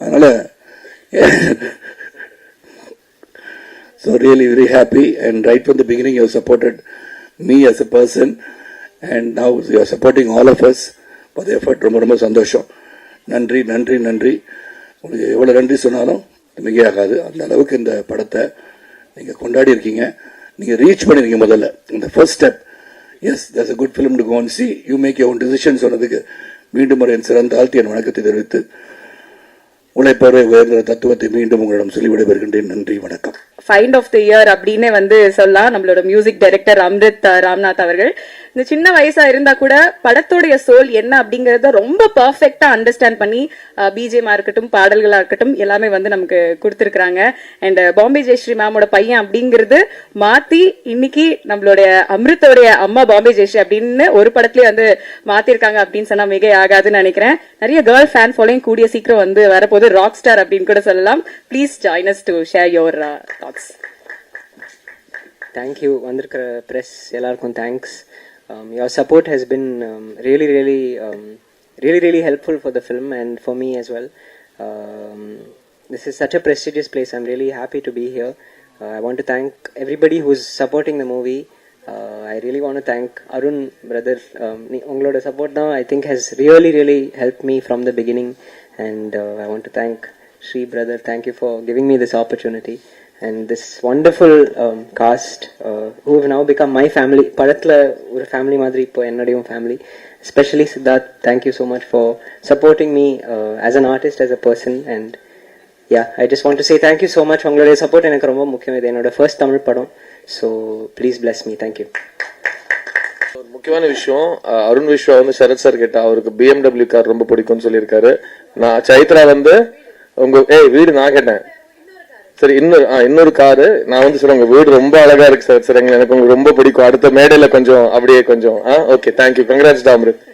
அதனால so really very happy, and right from the beginning you have supported me as a person, and now you are supporting all of us for the effort. ரொம்ப ரொம்ப சந்தோஷம். நன்றி நன்றி நன்றி. உங்களுக்கு எவ்வளவு நன்றி சொன்னாலும் மிகையாகாது. அந்த அளவுக்கு இந்த படத்தை நீங்க கொண்டாடி இருக்கீங்க, நீங்க ரீச் பண்ணிருக்கீங்க. முதல்ல இந்த first step, yes that's a good film to go and see. You make your own decisions சொன்னதுக்கு மீண்டும் ஒரு என் சிறந்த ஆழ்த்தி என் வணக்கத்தை தெரிவித்து உழைப்பவரை உயர்ந்த தத்துவத்தை மீண்டும் உங்களிடம் சொல்லி விடைபெறுகின்றேன். நன்றி, வணக்கம். ஃபைண்ட் ஆஃப் தி இயர் அப்படின்னு வந்து சொல்லலாம் நம்மளோட மியூசிக் டைரக்டர் அம்ரித் ராம்நாத் அவர்கள். இந்த சின்ன வயசா இருந்தா கூட படத்தோடைய சோல் என்ன அப்படிங்கறத ரொம்ப பெர்ஃபெக்ட்டா அண்டர்ஸ்டாண்ட் பண்ணி பிஜிஎம்மா இருக்கட்டும், பாடல்களா இருக்கட்டும், எல்லாமே வந்து நமக்கு கொடுத்திருக்காங்க. அண்ட் பாம்பே ஜெயஸ்ரீ மேமோட பையன் அப்படிங்கிறது மாத்தி இன்னைக்கு நம்மளுடைய அம்ரித்தோடைய அம்மா பாம்பே ஜெயஸ்ரீ அப்படின்னு ஒரு படத்துலயே வந்து மாத்திருக்காங்க அப்படின்னு சொன்னா மிக ஆகாதுன்னு நினைக்கிறேன். நிறைய கேர்ள் ஃபேன் ஃபாலோயிங் கூடிய சீக்கிரம் வந்து வரப்போது, ராக் ஸ்டார் அப்படின்னு கூட சொல்லலாம். Please join us to share your thoughts. Thank you. வந்திருக்கிற ப்ரெஸ் எல்லாருக்கும் thanks. Your support has been really really helpful for the film and for me as well. This is such a prestigious place. I'm really happy to be here. I want to thank everybody who's supporting the movie. I really want to thank Arun brother. Ungaloda support now I think has really helped me from the beginning, and I want to thank Shri brother. Thank you for giving me this opportunity and this wonderful cast who have now become my family. Padatla or family madri ipo ennadiyum family. Especially Siddharth, thank you so much for supporting me as an artist, as a person, and yeah, I just want to say thank you so much. Ungaloda support எனக்கு ரொம்ப முக்கியம். இது என்னோட first Tamil படம். So please bless me. Thank you. ஒரு முக்கியமான விஷயம், அருண் விஸ்வா வந்து சரத் சார் கிட்ட அவருக்கு BMW கார் ரொம்ப பிடிக்கும்னு சொல்லியிருக்காரு. நான் சைத்ரா வந்து உங்க வீடு நான் கேட்டேன், சரி இன்னொரு காரு நான் வந்து சொல்றேன், உங்க வீடு ரொம்ப அழகா இருக்கு சார், சரி எனக்கு உங்களுக்கு ரொம்ப பிடிக்கும், அடுத்த மேடையில கொஞ்சம் அப்படியே கொஞ்சம் ஓகே தேங்க்யூ, கங்க்ராட்ஸ் அம்ரித்.